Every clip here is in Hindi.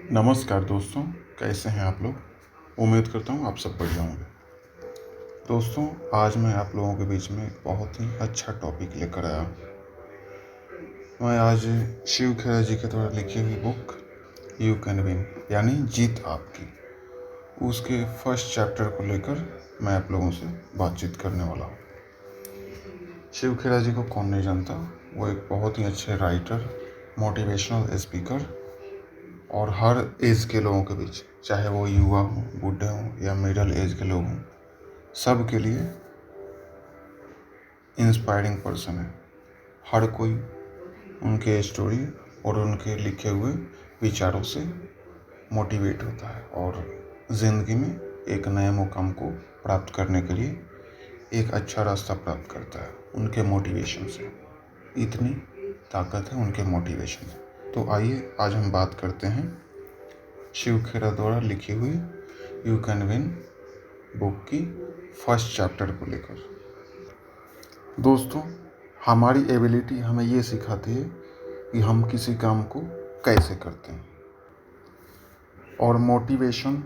नमस्कार दोस्तों, कैसे हैं आप लोग। उम्मीद करता हूँ आप सब बढ़िया होंगे। दोस्तों, आज मैं आप लोगों के बीच में एक बहुत ही अच्छा टॉपिक लेकर आया। मैं आज शिव खेरा जी के द्वारा लिखी हुई बुक यू कैन विन यानी जीत आपकी, उसके फर्स्ट चैप्टर को लेकर मैं आप लोगों से बातचीत करने वाला हूँ। शिव खेरा जी को कौन नहीं जानता। वो एक बहुत ही अच्छे राइटर, मोटिवेशनल स्पीकर और हर एज के लोगों के बीच, चाहे वो युवा हों, बूढ़े हों या मिडिल एज के लोग हों, सब के लिए इंस्पायरिंग पर्सन है। हर कोई उनके स्टोरी और उनके लिखे हुए विचारों से मोटिवेट होता है और ज़िंदगी में एक नए मुकाम को प्राप्त करने के लिए एक अच्छा रास्ता प्राप्त करता है उनके मोटिवेशन से। इतनी ताकत है उनके मोटिवेशन में। तो आइए आज हम बात करते हैं शिव खेरा द्वारा लिखी हुई यू कैन विन बुक की फर्स्ट चैप्टर को लेकर। दोस्तों, हमारी एबिलिटी हमें ये सिखाती है कि हम किसी काम को कैसे करते हैं, और मोटिवेशन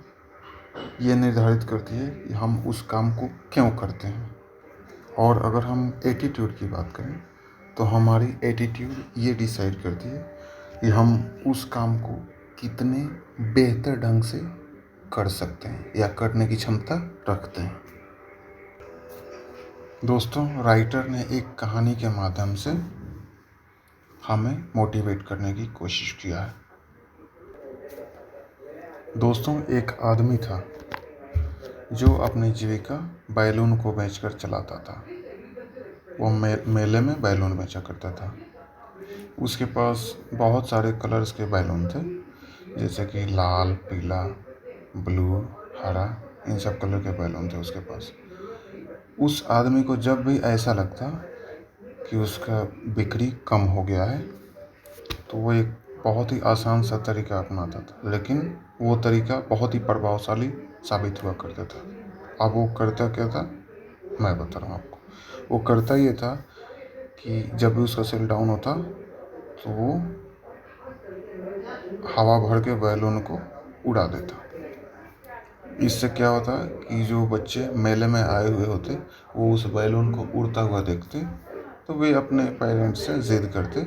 ये निर्धारित करती है कि हम उस काम को क्यों करते हैं। और अगर हम एटीट्यूड की बात करें तो हमारी एटीट्यूड ये डिसाइड करती है कि हम उस काम को कितने बेहतर ढंग से कर सकते हैं या करने की क्षमता रखते हैं। दोस्तों, राइटर ने एक कहानी के माध्यम से हमें मोटिवेट करने की कोशिश किया है। दोस्तों, एक आदमी था जो अपनी जीविका बैलून को बेचकर चलाता था। वो मेले में बैलून बेचा करता था। उसके पास बहुत सारे कलर्स के बैलून थे, जैसे कि लाल, पीला, ब्लू, हरा, इन सब कलर के बैलून थे उसके पास। उस आदमी को जब भी ऐसा लगता कि उसका बिक्री कम हो गया है तो वो एक बहुत ही आसान सा तरीका अपनाता था, लेकिन वो तरीका बहुत ही प्रभावशाली साबित हुआ करता था। अब वो करता क्या था, मैं बता रहा हूँ आपको। वो करता ये था कि जब भी उसका सेल डाउन होता तो वो हवा भर के बैलून को उड़ा देता। इससे क्या होता कि जो बच्चे मेले में आए हुए होते वो उस बैलून को उड़ता हुआ देखते तो वे अपने पेरेंट्स से जिद करते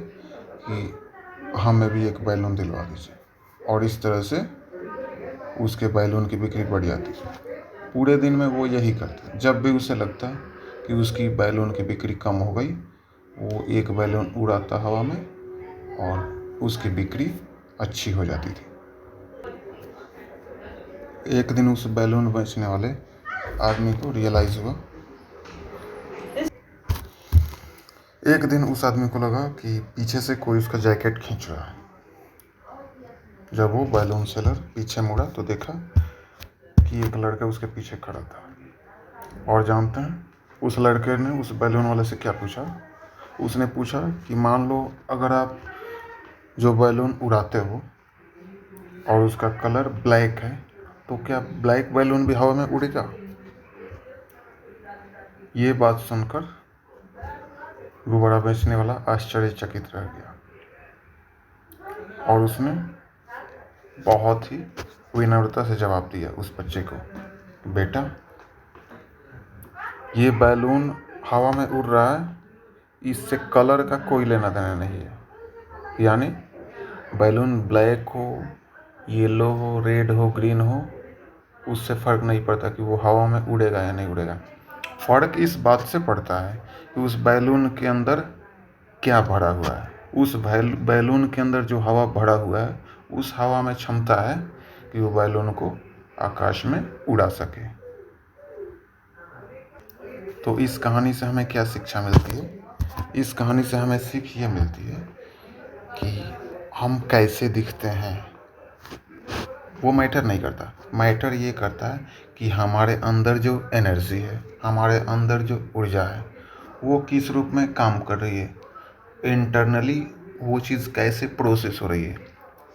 कि हमें भी एक बैलून दिलवा दीजिए, और इस तरह से उसके बैलून की बिक्री बढ़ जाती। पूरे दिन में वो यही करता। जब भी उसे लगता कि उसकी बैलून की बिक्री कम हो गई, वो एक बैलून उड़ाता हवा में और उसकी बिक्री अच्छी हो जाती थी। एक दिन उस बैलून बेचने वाले आदमी को रियलाइज़ हुआ, एक दिन उस आदमी को लगा कि पीछे से कोई उसका जैकेट खींच रहा है। जब वो बैलून सेलर पीछे मुड़ा तो देखा कि एक लड़का उसके पीछे खड़ा था। और जानते हैं उस लड़के ने उस बैलून वाले से क्या पूछा? उसने पूछा कि मान लो अगर आप जो बैलून उड़ाते हो और उसका कलर ब्लैक है तो क्या ब्लैक बैलून भी हवा में उड़ेगा? ये बात सुनकर गुब्बारा बेचने वाला आश्चर्यचकित रह गया और उसने बहुत ही विनम्रता से जवाब दिया उस बच्चे को, बेटा, ये बैलून हवा में उड़ रहा है, इससे कलर का कोई लेना देना नहीं है। यानी बैलून ब्लैक हो, येलो हो, रेड हो, ग्रीन हो, उससे फ़र्क नहीं पड़ता कि वो हवा में उड़ेगा या नहीं उड़ेगा। फ़र्क इस बात से पड़ता है कि उस बैलून के अंदर क्या भरा हुआ है। उस बैलून के अंदर जो हवा भरा हुआ है, उस हवा में क्षमता है कि वो बैलून को आकाश में उड़ा सके। तो इस कहानी से हमें क्या शिक्षा मिलती है? इस कहानी से हमें सीख ये मिलती है कि हम कैसे दिखते हैं वो मैटर नहीं करता। मैटर ये करता है कि हमारे अंदर जो एनर्जी है, हमारे अंदर जो ऊर्जा है, वो किस रूप में काम कर रही है, इंटरनली वो चीज़ कैसे प्रोसेस हो रही है।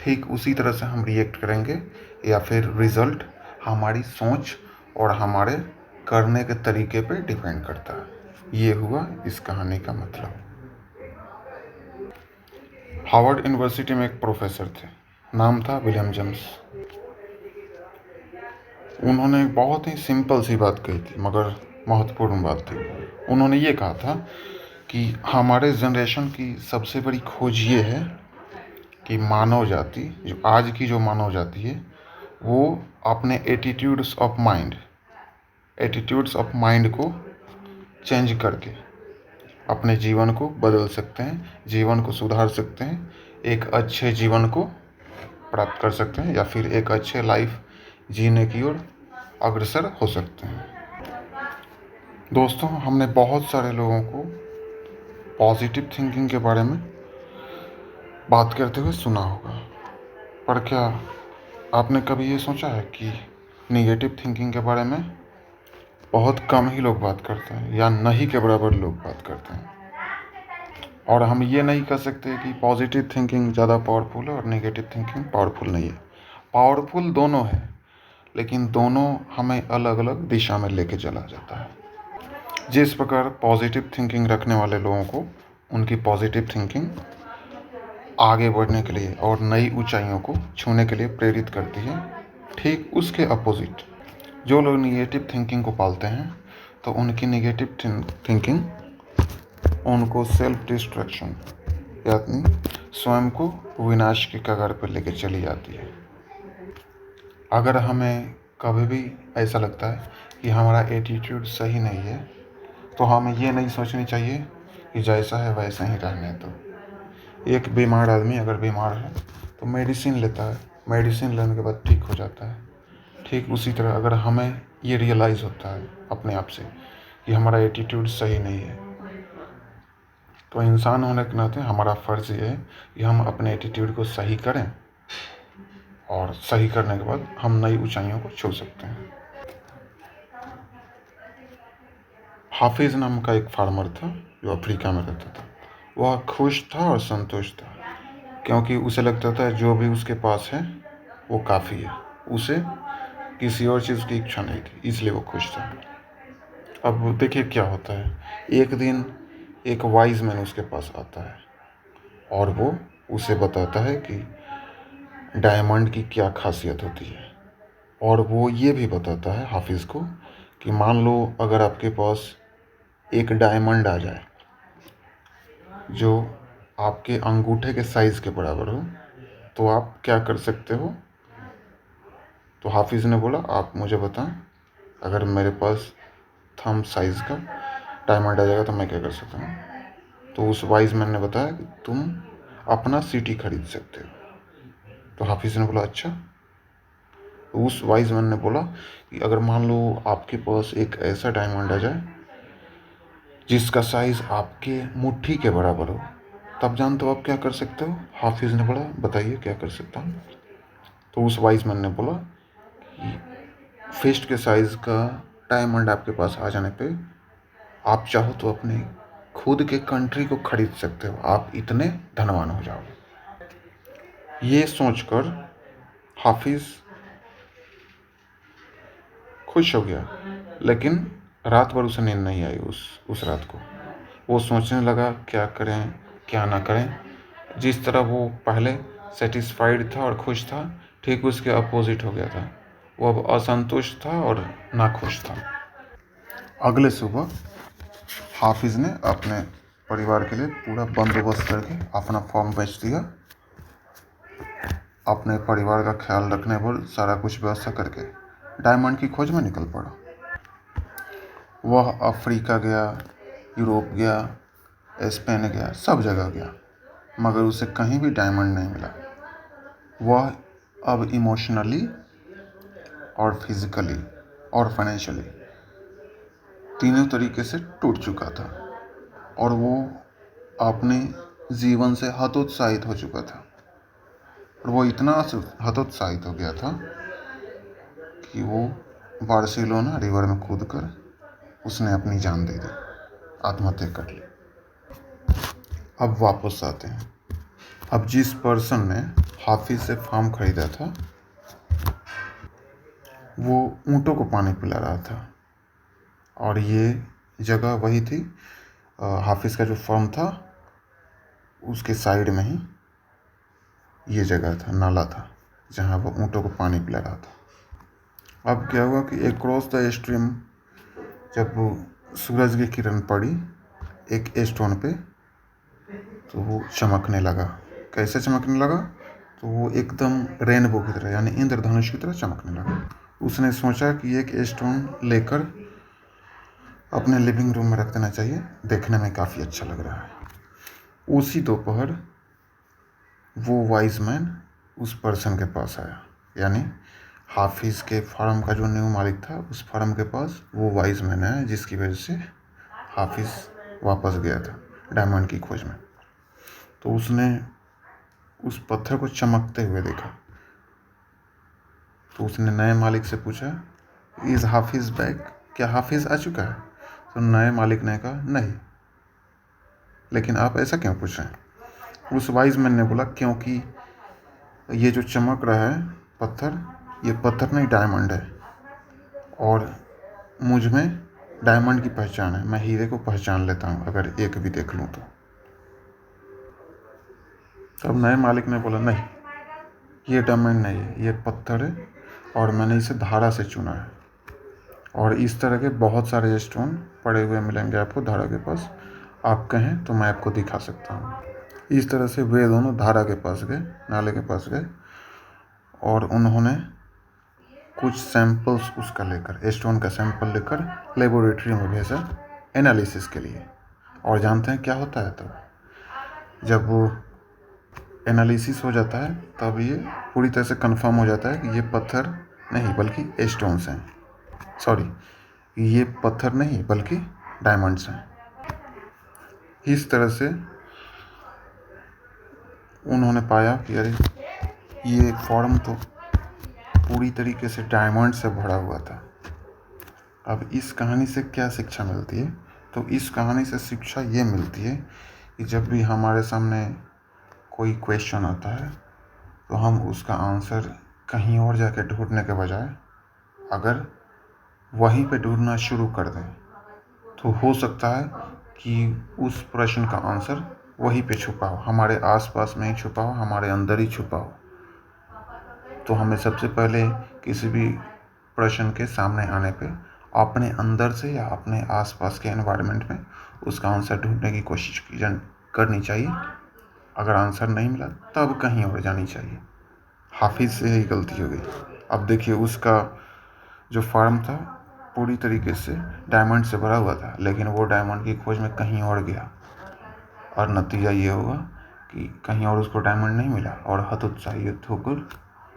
ठीक उसी तरह से हम रिएक्ट करेंगे या फिर रिज़ल्ट हमारी सोच और हमारे करने के तरीके पे डिपेंड करता है। ये हुआ इस कहानी का मतलब। हार्वर्ड यूनिवर्सिटी में एक प्रोफेसर थे, नाम था विलियम जेम्स। उन्होंने एक बहुत ही सिंपल सी बात कही थी, मगर महत्वपूर्ण बात थी। उन्होंने ये कहा था कि हमारे जनरेशन की सबसे बड़ी खोज ये है कि मानव जाति, जो आज की जो मानव जाति है, वो अपने एटीट्यूड्स ऑफ माइंड को चेंज करके अपने जीवन को बदल सकते हैं, जीवन को सुधार सकते हैं, एक अच्छे जीवन को प्राप्त कर सकते हैं, या फिर एक अच्छे लाइफ जीने की ओर अग्रसर हो सकते हैं। दोस्तों, हमने बहुत सारे लोगों को पॉजिटिव थिंकिंग के बारे में बात करते हुए सुना होगा, पर क्या आपने कभी ये सोचा है कि नेगेटिव थिंकिंग के बारे में बहुत कम ही लोग बात करते हैं, या नहीं के बराबर लोग बात करते हैं। और हम ये नहीं कह सकते कि पॉजिटिव थिंकिंग ज़्यादा पावरफुल है और नेगेटिव थिंकिंग पावरफुल नहीं है। पावरफुल दोनों है, लेकिन दोनों हमें अलग अलग दिशा में लेके चला जाता है। जिस प्रकार पॉजिटिव थिंकिंग रखने वाले लोगों को उनकी पॉजिटिव थिंकिंग आगे बढ़ने के लिए और नई ऊंचाइयों को छूने के लिए प्रेरित करती है, ठीक उसके अपोजिट जो लोग निगेटिव थिंकिंग को पालते हैं, तो उनकी निगेटिव थिंकिंग उनको सेल्फ डिस्ट्रक्शन, यानी स्वयं को विनाश के कगार पर लेके चली जाती है। अगर हमें कभी भी ऐसा लगता है कि हमारा एटीट्यूड सही नहीं है, तो हमें ये नहीं सोचनी चाहिए कि जैसा है वैसा ही रहने दो। एक बीमार आदमी अगर बीमार है तो मेडिसिन लेता है, मेडिसिन लेने के बाद ठीक हो जाता है। ठीक उसी तरह अगर हमें ये रियलाइज़ होता है अपने आप से कि हमारा एटीट्यूड सही नहीं है, तो इंसान होने के नाते हमारा फ़र्ज़ ये है कि हम अपने एटीट्यूड को सही करें, और सही करने के बाद हम नई ऊंचाइयों को छू सकते हैं। हाफिज़ नाम का एक फार्मर था जो अफ्रीका में रहता था। वह खुश था और संतुष्ट था, क्योंकि उसे लगता था जो भी उसके पास है वो काफ़ी है, उसे किसी और चीज़ की इच्छा नहीं थी, इसलिए वो खुश था। अब देखिए क्या होता है, एक दिन एक वाइज मैन उसके पास आता है और वो उसे बताता है कि डायमंड की क्या खासियत होती है, और वो ये भी बताता है हाफिज़ को कि मान लो अगर आपके पास एक डायमंड आ जाए जो आपके अंगूठे के साइज़ के बराबर हो, तो आप क्या कर सकते हो। तो हाफिज़ ने बोला, आप मुझे बताएं, अगर मेरे पास थंब साइज़ का डायमंड आ जाएगा तो मैं क्या कर सकता हूँ। तो उस वाइज मैन ने बताया कि तुम अपना सिटी खरीद सकते हो। तो हाफिज़ ने बोला अच्छा। तो उस वाइज मैन ने बोला कि अगर मान लो आपके पास एक ऐसा डायमंड आ जाए जिसका साइज़ आपके मुट्ठी के बराबर हो, तब जानते हो आप क्या कर सकते हो। हाफिज़ ने बोला बताइए क्या कर सकता हूँ। तो उस वाइज मैन ने बोला कि फिस्ट के साइज़ का डायमंड आपके पास आ जाने पे आप चाहो तो अपने खुद के कंट्री को खरीद सकते हो, आप इतने धनवान हो जाओगे। ये सोचकर हाफिज़ खुश हो गया, लेकिन रात भर उसे नींद नहीं आई उस रात को। वो सोचने लगा क्या करें क्या ना करें। जिस तरह वो पहले सेटिस्फाइड था और खुश था, ठीक उसके अपोजिट हो गया था। वो अब असंतुष्ट था और नाखुश था। अगले सुबह हाफिज़ ने अपने परिवार के लिए पूरा बंदोबस्त करके अपना फॉर्म बेच दिया। अपने परिवार का ख्याल रखने पर सारा कुछ व्यवस्था करके डायमंड की खोज में निकल पड़ा। वह अफ्रीका गया, यूरोप गया, स्पेन गया, सब जगह गया, मगर उसे कहीं भी डायमंड नहीं मिला। वह अब इमोशनली और फिज़िकली और फाइनेंशियली तीनों तरीके से टूट चुका था, और वो अपने जीवन से हतोत्साहित हो चुका था। और वो इतना हतोत्साहित हो गया था कि वो बार्सिलोना रिवर में कूदकर उसने अपनी जान दे दी, आत्महत्या कर ली। अब वापस आते हैं। अब जिस पर्सन ने हाफिज़ से फार्म खरीदा था, वो ऊँटों को पानी पिला रहा था, और ये जगह वही थी, हाफिज़ का जो फार्म था उसके साइड में ही ये जगह था, नाला था जहाँ वो ऊँटों को पानी पिला रहा था। अब क्या हुआ कि अक्रॉस द स्ट्रीम जब वो सूरज की किरण पड़ी एक स्टोन पे तो वो चमकने लगा। कैसे चमकने लगा? तो वो एकदम रेनबो की तरह यानी इंद्रधनुष की तरह चमकने लगा। उसने सोचा कि एक स्टोन लेकर अपने लिविंग रूम में रख देना चाहिए, देखने में काफ़ी अच्छा लग रहा है। उसी दोपहर वो वाइज मैन उस पर्सन के पास आया, यानी हाफिज़ के फार्म का जो न्यू मालिक था उस फार्म के पास वो वाइज मैन आया, जिसकी वजह से हाफिज़ वापस गया था डायमंड की खोज में। तो उसने उस पत्थर को चमकते हुए देखा। तो उसने नए मालिक से पूछा, इज़ हाफिज़ बैक? क्या हाफिज़ आ चुका है? तो नए मालिक ने कहा नहीं। लेकिन आप ऐसा क्यों पूछ रहे हैं? उस वाइज मैन ने बोला क्योंकि ये जो चमक रहा है पत्थर, ये पत्थर नहीं डायमंड है, और मुझ में डायमंड की पहचान है। मैं हीरे को पहचान लेता हूँ अगर एक भी देख लूँ तो। तब नए मालिक ने बोला नहीं, ये डायमंड नहीं है, ये पत्थर है और मैंने इसे धारा से चुना है, और इस तरह के बहुत सारे स्टोन पड़े हुए मिलेंगे आपको धारा के पास। आप कहें तो मैं आपको दिखा सकता हूँ। इस तरह से वे दोनों धारा के पास गए, नाले के पास गए, और उन्होंने कुछ सैंपल्स उसका लेकर, स्टोन का सैंपल लेकर लेबोरेटरी में भेजा एनालिसिस के लिए। और जानते हैं क्या होता है? तो जब वो एनालिसिस हो जाता है तब ये पूरी तरह से कंफर्म हो जाता है कि ये पत्थर नहीं बल्कि स्टोन्स हैं, सॉरी, ये पत्थर नहीं बल्कि डायमंड्स हैं। इस तरह से उन्होंने पाया कि अरे ये फॉर्म तो पूरी तरीके से डायमंड से भरा हुआ था। अब इस कहानी से क्या शिक्षा मिलती है? तो इस कहानी से शिक्षा ये मिलती है कि जब भी हमारे सामने कोई क्वेश्चन आता है तो हम उसका आंसर कहीं और जाके ढूंढने के बजाय अगर वहीं पे ढूंढना शुरू कर दें तो हो सकता है कि उस प्रश्न का आंसर वहीं पे छुपा हो, हमारे आसपास में ही छुपा हो, हमारे अंदर ही छुपा हो। तो हमें सबसे पहले किसी भी प्रश्न के सामने आने पे अपने अंदर से या अपने आसपास के एनवायरनमेंट में उसका आंसर ढूंढने की कोशिश करनी चाहिए। अगर आंसर नहीं मिला तब कहीं और जानी चाहिए। हाफिज़ से ही गलती हो गई। अब देखिए, उसका जो फार्म था पूरी तरीके से डायमंड से भरा हुआ था, लेकिन वो डायमंड की खोज में कहीं और गया, और नतीजा ये होगा कि कहीं और उसको डायमंड नहीं मिला और हतोत्साहित होकर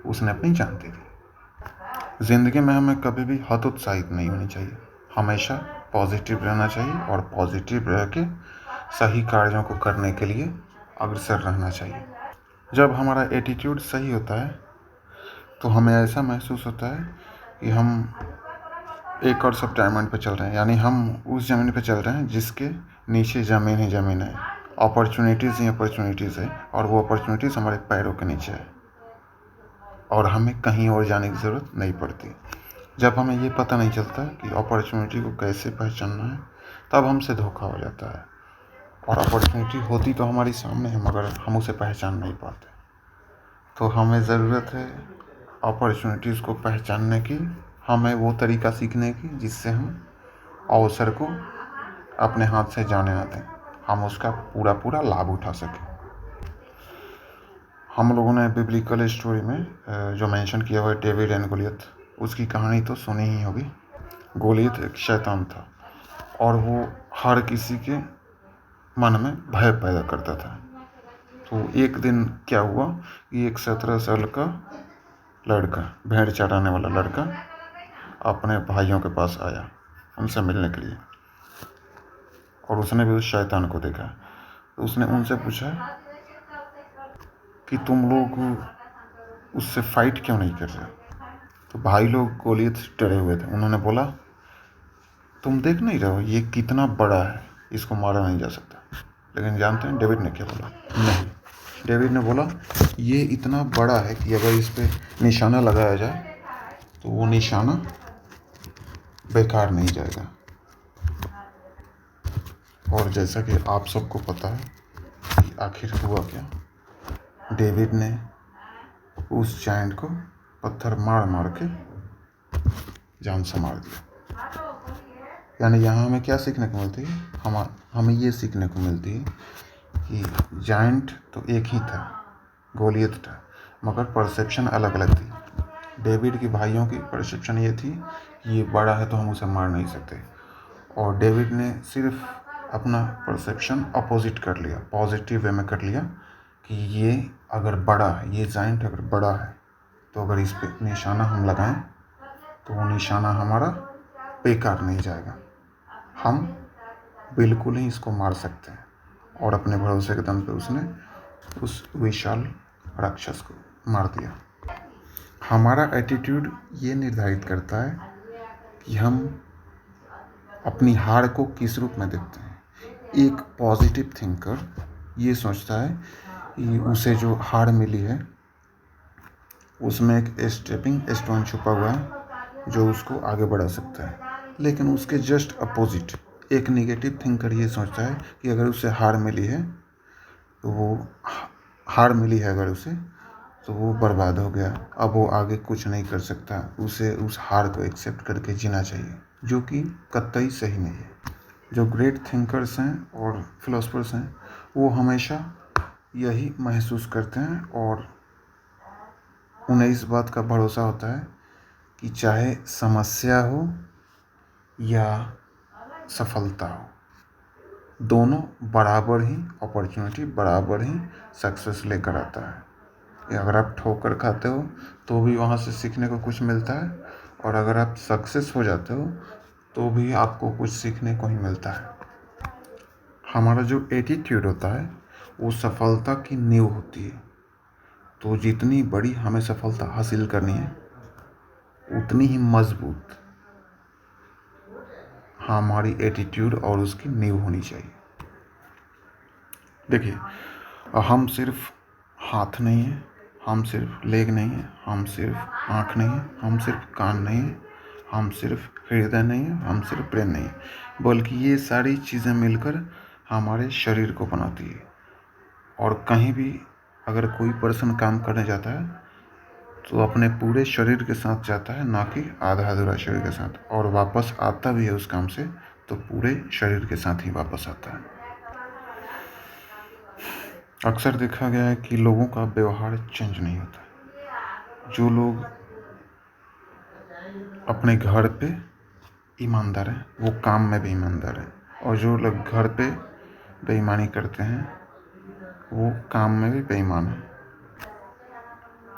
उसने अपनी जान दे दी। ज़िंदगी में हमें कभी भी हतोत्साहित नहीं होनी चाहिए, हमेशा पॉजिटिव रहना चाहिए और पॉजिटिव रह के सही कार्यों को करने के लिए अग्रसर रहना चाहिए। जब हमारा एटीट्यूड सही होता है तो हमें ऐसा महसूस होता है कि हम एक और सब डायमंड पे चल रहे हैं, यानी हम उस ज़मीन पे चल रहे हैं जिसके नीचे ज़मीन ही ज़मीन है, अपॉर्चुनिटीज़ ही अपॉर्चुनिटीज़ है, और वो अपॉर्चुनिटीज़ हमारे पैरों के नीचे है और हमें कहीं और जाने की ज़रूरत नहीं पड़ती। जब हमें ये पता नहीं चलता कि अपॉर्चुनिटी को कैसे पहचानना है तब हमसे धोखा हो जाता है, और अपॉर्चुनिटी होती तो हमारी सामने है मगर हम उसे पहचान नहीं पाते। तो हमें ज़रूरत है अपॉर्चुनिटीज़ को पहचानने की, हमें वो तरीका सीखने की जिससे हम अवसर को अपने हाथ से जाने ना दें, हम उसका पूरा पूरा लाभ उठा सकें। हम लोगों ने बिब्लिकल स्टोरी में जो मेंशन किया हुआ है डेविड एंड गोलियत, उसकी कहानी तो सुनी ही होगी। गोलियत एक शैतान था और वो हर किसी के मन में भय पैदा करता था। तो एक दिन क्या हुआ कि एक 17 साल का लड़का, भेड़ चराने वाला लड़का, अपने भाइयों के पास आया उनसे मिलने के लिए, और उसने भी उस शैतान को देखा। तो उसने उनसे पूछा कि तुम लोग उससे फाइट क्यों नहीं कर रहे? तो भाई लोग गोलियत से डरे हुए थे। उन्होंने बोला, तुम देख नहीं रहे हो ये कितना बड़ा है, इसको मारा नहीं जा सकता। लेकिन जानते हैं डेविड ने क्या बोला? नहीं, डेविड ने बोला ये इतना बड़ा है कि अगर इस पे निशाना लगाया जाए तो वो निशाना बेकार नहीं जाएगा। और जैसा कि आप सबको पता है कि आखिर हुआ क्या, डेविड ने उस जायंट को पत्थर मार मार के जान से मार दिया। यानी यहाँ हमें क्या सीखने को मिलती है? हमें ये सीखने को मिलती है कि जायंट तो एक ही था, गोलियत था, मगर परसेप्शन अलग अलग थी। डेविड के भाइयों की परसेप्शन ये थी कि ये बड़ा है तो हम उसे मार नहीं सकते, और डेविड ने सिर्फ अपना परसेप्शन अपोजिट कर लिया, पॉजिटिव वे में कर लिया कि ये अगर बड़ा है, ये जायंट अगर बड़ा है तो अगर इस पे निशाना हम लगाएं तो वो निशाना हमारा बेकार नहीं जाएगा, हम बिल्कुल ही इसको मार सकते हैं। और अपने भरोसे के दम पे उसने उस विशाल राक्षस को मार दिया। हमारा एटीट्यूड ये निर्धारित करता है कि हम अपनी हार को किस रूप में देखते हैं। एक पॉजिटिव थिंकर ये सोचता है कि उसे जो हार मिली है उसमें एक स्टेपिंग स्टोन छुपा हुआ है जो उसको आगे बढ़ा सकता है। लेकिन उसके जस्ट अपोजिट एक नेगेटिव थिंकर ये सोचता है कि अगर उसे हार मिली है तो वो बर्बाद हो गया, अब वो आगे कुछ नहीं कर सकता, उसे उस हार को एक्सेप्ट करके जीना चाहिए, जो कि कतई सही नहीं है। जो ग्रेट थिंकर्स हैं और फिलोसफर्स हैं वो हमेशा यही महसूस करते हैं और उन्हें इस बात का भरोसा होता है कि चाहे समस्या हो या सफलता हो, दोनों बराबर ही अपॉर्चुनिटी, बराबर ही सक्सेस लेकर आता है। अगर आप ठोकर खाते हो तो भी वहाँ से सीखने को कुछ मिलता है, और अगर आप सक्सेस हो जाते हो तो भी आपको कुछ सीखने को ही मिलता है। हमारा जो एटीट्यूड होता है वो सफलता की नींव होती है। तो जितनी बड़ी हमें सफलता हासिल करनी है उतनी ही मजबूत हमारी एटीट्यूड और उसकी नींव होनी चाहिए। देखिए, हम सिर्फ हाथ नहीं हैं, हम सिर्फ लेग नहीं हैं, हम सिर्फ आँख नहीं हैं, हम सिर्फ कान नहीं हैं, हम सिर्फ हृदय नहीं हैं, हम सिर्फ ब्रेन नहीं हैं, बल्कि ये सारी चीज़ें मिलकर हमारे शरीर को बनाती है। और कहीं भी अगर कोई पर्सन काम करने जाता है तो अपने पूरे शरीर के साथ जाता है, ना कि आधा अधूरा शरीर के साथ, और वापस आता भी है उस काम से तो पूरे शरीर के साथ ही वापस आता है। अक्सर देखा गया है कि लोगों का व्यवहार चेंज नहीं होता। जो लोग अपने घर पे ईमानदार हैं वो काम में भी ईमानदार हैं, और जो लोग घर पे बेईमानी करते हैं वो काम में भी बेईमान हैं।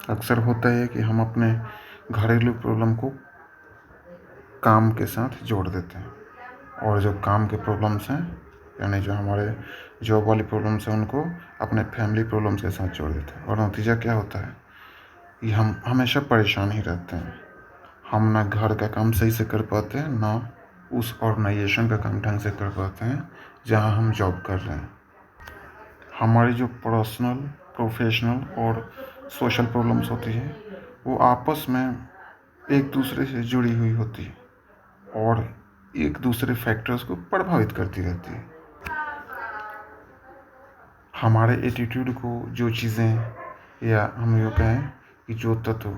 अक्सर होता है कि हम अपने घरेलू प्रॉब्लम को काम के साथ जोड़ देते हैं, और जो काम के प्रॉब्लम्स हैं, यानी जो हमारे जॉब वाली प्रॉब्लम्स हैं, उनको अपने फैमिली प्रॉब्लम्स के साथ जोड़ देते हैं। और नतीजा क्या होता है कि हम हमेशा परेशान ही रहते हैं। हम ना घर का काम सही से कर पाते हैं, ना उस ऑर्गेनाइजेशन का काम ढंग से कर पाते हैं जहाँ हम जॉब कर रहे हैं। हमारी जो पर्सनल, प्रोफेशनल और सोशल प्रॉब्लम्स होती है वो आपस में एक दूसरे से जुड़ी हुई होती है और एक दूसरे फैक्टर्स को प्रभावित करती रहती है। हमारे एटीट्यूड को जो चीज़ें, या हम यूँ कहें कि जो तत्व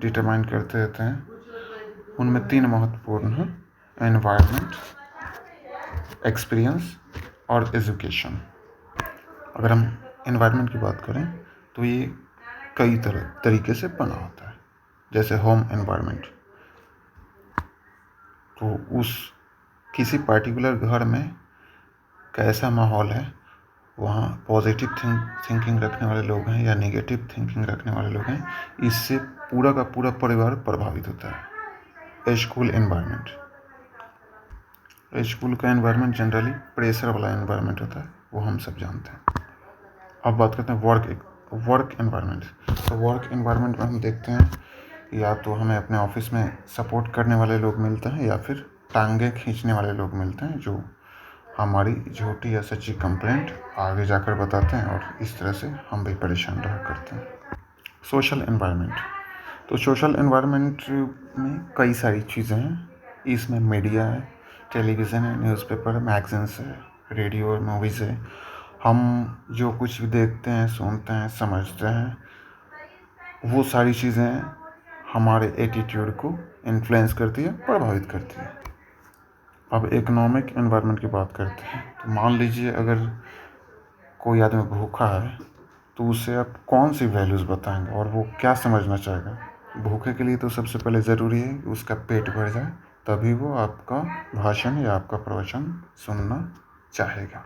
डिटरमाइन करते रहते हैं, उनमें 3 महत्वपूर्ण हैं: एनवायरनमेंट, एक्सपीरियंस और एजुकेशन। अगर हम एनवायरनमेंट की बात करें तो ये कई तरीके से बना होता है। जैसे होम एनवायरनमेंट, तो उस किसी पर्टिकुलर घर में कैसा माहौल है, वहाँ पॉजिटिव थिंकिंग रखने वाले लोग हैं या नेगेटिव थिंकिंग रखने वाले लोग हैं, इससे पूरा का पूरा परिवार प्रभावित होता है। स्कूल एनवायरनमेंट, स्कूल का एनवायरनमेंट जनरली प्रेशर वाला एनवायरनमेंट होता है, वो हम सब जानते हैं। अब बात करते हैं वर्क एनवायरनमेंट। तो वर्क एनवायरनमेंट में हम देखते हैं या तो हमें अपने ऑफिस में सपोर्ट करने वाले लोग मिलते हैं या फिर टांगे खींचने वाले लोग मिलते हैं, जो हमारी झूठी या सच्ची कंप्लेंट आगे जाकर बताते हैं, और इस तरह से हम भी परेशान रहा करते हैं। सोशल एनवायरनमेंट, तो सोशल एनवायरनमेंट में कई सारी चीज़ें हैं। इसमें मीडिया है, टेलीविज़न है, न्यूज़पेपर है, मैगज़ीन्स है, रेडियो और मूवीज़ है। हम जो कुछ भी देखते हैं, सुनते हैं, समझते हैं, वो सारी चीज़ें हमारे एटीट्यूड को इन्फ्लुएंस करती है, प्रभावित करती है। अब इकोनॉमिक एनवायरनमेंट की बात करते हैं, तो मान लीजिए अगर कोई आदमी भूखा है तो उसे आप कौन सी वैल्यूज़ बताएंगे और वो क्या समझना चाहेगा। भूखे के लिए तो सबसे पहले ज़रूरी है कि उसका पेट भर जाए, तभी वो आपका भाषण या आपका प्रवचन सुनना चाहेगा।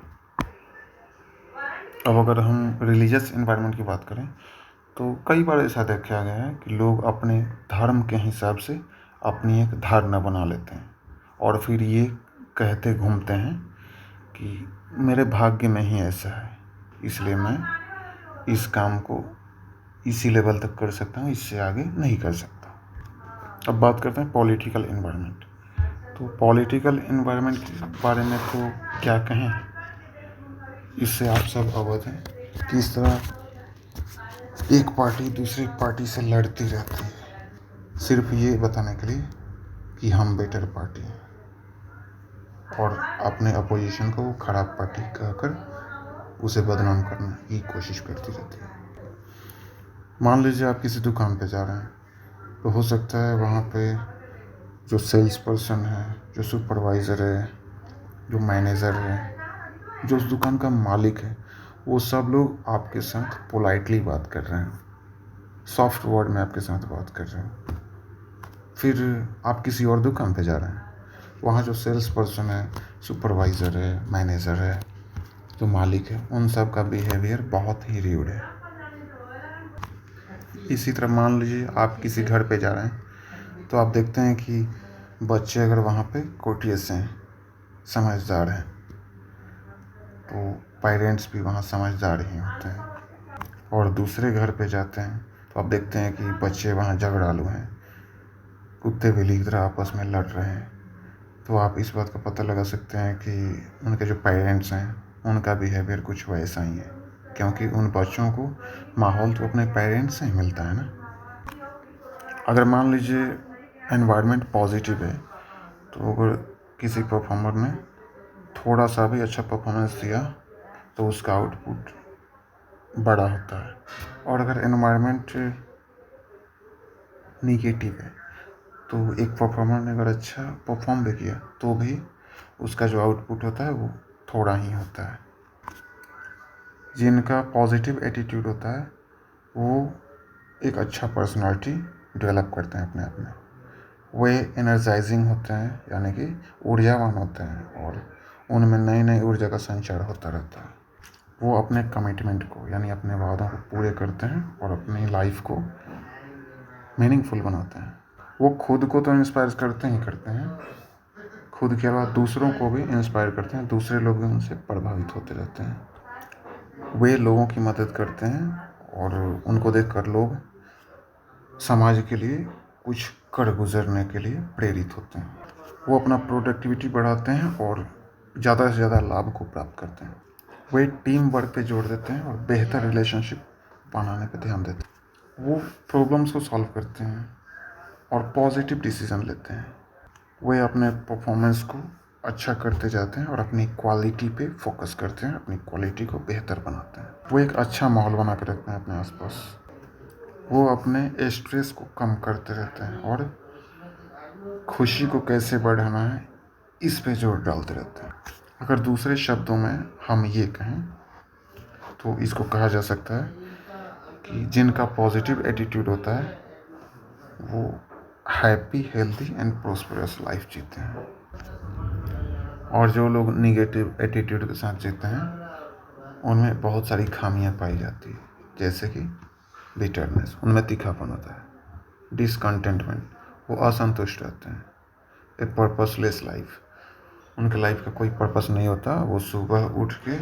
अब अगर हम रिलीजियस एनवायरनमेंट की बात करें तो कई बार ऐसा देखा गया है कि लोग अपने धर्म के हिसाब से अपनी एक धारणा बना लेते हैं और फिर ये कहते घूमते हैं कि मेरे भाग्य में ही ऐसा है, इसलिए मैं इस काम को इसी लेवल तक कर सकता हूँ, इससे आगे नहीं कर सकता। अब बात करते हैं पॉलिटिकल एनवायरनमेंट। तो पॉलिटिकल एनवायरनमेंट के बारे में तो क्या कहें, इससे आप सब अवगत हैं कि इस तरह एक पार्टी दूसरी पार्टी से लड़ती रहती है सिर्फ ये बताने के लिए कि हम बेटर पार्टी हैं, और अपने अपोजिशन को खराब पार्टी कहकर उसे बदनाम करने की कोशिश करती रहती है। मान लीजिए आप किसी दुकान पे जा रहे हैं, तो हो सकता है वहाँ पे जो सेल्स पर्सन है, जो सुपरवाइज़र है, जो मैनेजर है, जो उस दुकान का मालिक है, वो सब लोग आपके साथ पोलाइटली बात कर रहे हैं, सॉफ्ट वर्ड में आपके साथ बात कर रहे हैं। फिर आप किसी और दुकान पे जा रहे हैं, वहाँ जो सेल्स पर्सन है, सुपरवाइज़र है, मैनेजर है, जो मालिक है, उन सब का बिहेवियर बहुत ही र्यूड है। इसी तरह मान लीजिए आप किसी घर पे जा रहे हैं, तो आप देखते हैं कि बच्चे अगर वहाँ पे कोर्टियस हैं, समझदार हैं, तो पेरेंट्स भी वहाँ समझदार ही होते हैं। और दूसरे घर पे जाते हैं तो आप देखते हैं कि बच्चे वहाँ झगड़ालू हैं, कुत्ते बिल्ली की तरह आपस में लड़ रहे हैं। तो आप इस बात का पता लगा सकते हैं कि उनके जो पेरेंट्स हैं उनका बिहेवियर कुछ वैसा ही है, क्योंकि उन बच्चों को माहौल तो अपने पेरेंट्स से ही मिलता है ना। अगर मान लीजिए एनवायरनमेंट पॉजिटिव है, तो अगर किसी परफॉर्मर ने थोड़ा सा भी अच्छा परफॉर्मेंस दिया तो उसका आउटपुट बड़ा होता है। और अगर एनवायरनमेंट निगेटिव है, तो एक परफॉर्मर ने अगर अच्छा परफॉर्म भी किया तो भी उसका जो आउटपुट होता है वो थोड़ा ही होता है। जिनका पॉजिटिव एटीट्यूड होता है वो एक अच्छा पर्सनालिटी डेवलप करते हैं अपने आप में। वे एनर्जाइजिंग होते हैं, यानी कि ऊर्जावान होते हैं, और उनमें नई नई ऊर्जा का संचार होता रहता है। वो अपने कमिटमेंट को, यानी अपने वादों को पूरे करते हैं और अपनी लाइफ को मीनिंगफुल बनाते हैं। वो खुद को तो इंस्पायर करते हैं, खुद के अलावा दूसरों को भी इंस्पायर करते हैं, दूसरे लोग भी उनसे प्रभावित होते रहते हैं। वे लोगों की मदद करते हैं और उनको देखकर लोग समाज के लिए कुछ कर गुजरने के लिए प्रेरित होते हैं। वो अपना प्रोडक्टिविटी बढ़ाते हैं और ज़्यादा से ज़्यादा लाभ को प्राप्त करते हैं। वे टीम वर्क पे जोड़ देते हैं और बेहतर रिलेशनशिप बनाने पे ध्यान देते हैं। वो प्रॉब्लम्स को सॉल्व करते हैं और पॉजिटिव डिसीजन लेते हैं। वे अपने परफॉर्मेंस को अच्छा करते जाते हैं और अपनी क्वालिटी पे फोकस करते हैं, अपनी क्वालिटी को बेहतर बनाते हैं। वो एक अच्छा माहौल बना के रखते हैं अपने आसपास। वो अपने स्ट्रेस को कम करते रहते हैं और खुशी को कैसे बढ़ाना है इस पे जोर डालते रहते हैं। अगर दूसरे शब्दों में हम ये कहें तो इसको कहा जा सकता है कि जिनका पॉजिटिव एटीट्यूड होता है वो happy, healthy and prosperous life जीते हैं। और जो लोग निगेटिव एटीट्यूड के साथ जीते हैं उनमें बहुत सारी खामियां पाई जाती है, जैसे कि बिटरनेस, उनमें तीखापन होता है, डिसकंटेंटमेंट, वो असंतुष्ट रहते हैं, ए पर्पसलेस लाइफ, उनके लाइफ का कोई पर्पस नहीं होता। वो सुबह उठ के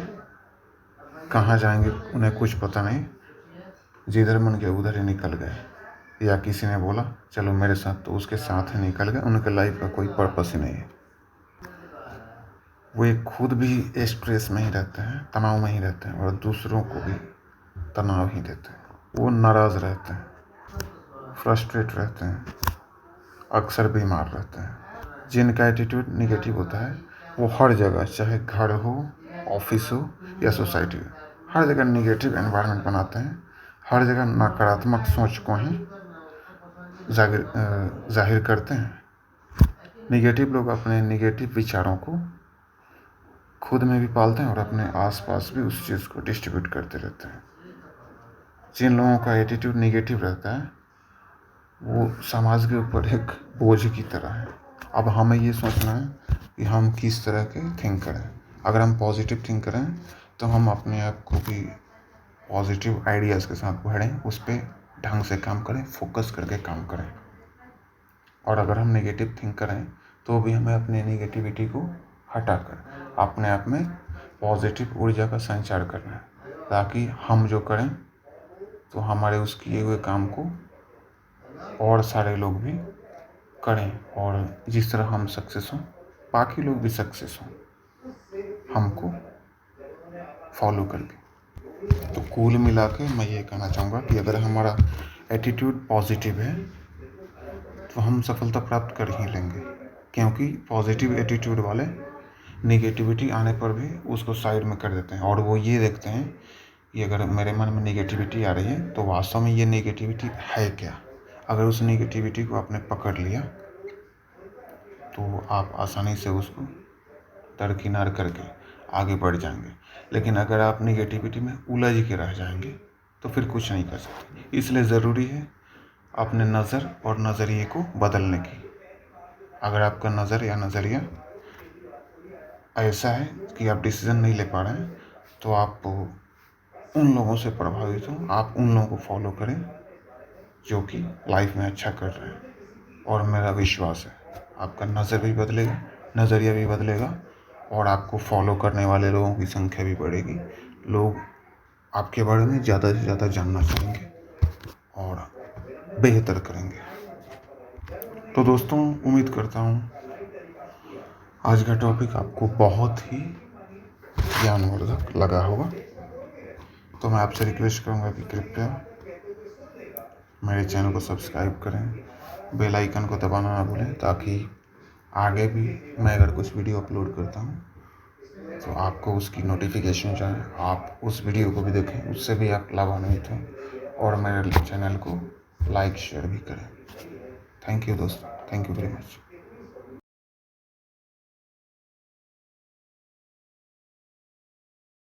कहाँ जाएंगे उन्हें कुछ पता नहीं, जिधर मन के उधर ही निकल गए, या किसी ने बोला चलो मेरे साथ, तो उसके साथ ही निकल गए। उनके लाइफ का कोई पर्पस ही नहीं है। वे खुद भी स्ट्रेस में ही रहते हैं, तनाव में ही रहते हैं, और दूसरों को भी तनाव ही देते हैं। वो नाराज़ रहते हैं, फ्रस्ट्रेट रहते हैं, अक्सर बीमार रहते हैं। जिनका एटीट्यूड निगेटिव होता है वो हर जगह, चाहे घर हो, ऑफिस हो या सोसाइटी हो, हर जगह निगेटिव एनवायरनमेंट बनाते हैं हर जगह नकारात्मक सोच को ही जाहिर करते हैं। निगेटिव लोग अपने निगेटिव विचारों को खुद में भी पालते हैं और अपने आसपास भी उस चीज़ को डिस्ट्रीब्यूट करते रहते हैं। जिन लोगों का एटीट्यूड निगेटिव रहता है वो समाज के ऊपर एक बोझ की तरह है। अब हमें ये सोचना है कि हम किस तरह के थिंक करें। अगर हम पॉजिटिव थिंक करें तो हम अपने आप को भी पॉजिटिव आइडियाज़ के साथ बढ़ें, उस पर ढंग से काम करें, फोकस करके काम करें। और अगर हम नेगेटिव थिंक करें तो भी हमें अपनी नेगेटिविटी को हटाकर अपने आप में पॉजिटिव ऊर्जा का संचार करना है, ताकि हम जो करें तो हमारे उस किए हुए काम को और सारे लोग भी करें, और जिस तरह हम सक्सेस हों बाकी लोग भी सक्सेस हों हमको फॉलो करके। तो कुल मिला के मैं ये कहना चाहूँगा कि अगर हमारा एटीट्यूड पॉजिटिव है तो हम सफलता प्राप्त कर ही लेंगे, क्योंकि पॉजिटिव एटीट्यूड वाले निगेटिविटी आने पर भी उसको साइड में कर देते हैं और वो ये देखते हैं कि अगर मेरे मन में निगेटिविटी आ रही है तो वास्तव में ये निगेटिविटी है क्या। अगर उस निगेटिविटी को आपने पकड़ लिया तो आप आसानी से उसको दरकिनार करके आगे बढ़ जाएंगे। लेकिन अगर आप निगेटिविटी में उलझ के रह जाएंगे तो फिर कुछ नहीं कर सकते। इसलिए ज़रूरी है अपने नज़र और नज़रिए को बदलने की। अगर आपका नज़र या नज़रिया ऐसा है कि आप डिसीज़न नहीं ले पा रहे हैं तो आप उन लोगों से प्रभावित हों, आप उन लोगों को फॉलो करें जो कि लाइफ में अच्छा कर रहे हैं। और मेरा विश्वास है आपका नज़र भी बदलेगा, नज़रिया भी बदलेगा और आपको फॉलो करने वाले लोगों की संख्या भी बढ़ेगी। लोग आपके बारे में ज़्यादा से ज़्यादा जानना चाहेंगे और बेहतर करेंगे। तो दोस्तों, उम्मीद करता हूँ आज का टॉपिक आपको बहुत ही ज्ञानवर्धक लगा होगा। तो मैं आपसे रिक्वेस्ट करूँगा कि कृपया मेरे चैनल को सब्सक्राइब करें, बेल आइकन को दबाना ना भूलें, ताकि आगे भी मैं अगर कुछ वीडियो अपलोड करता हूँ तो आपको उसकी नोटिफिकेशन जाए, आप उस वीडियो को भी देखें, उससे भी आप लाभान्वित हों और मेरे चैनल को लाइक शेयर भी करें। थैंक यू दोस्तों, थैंक यू वेरी मच।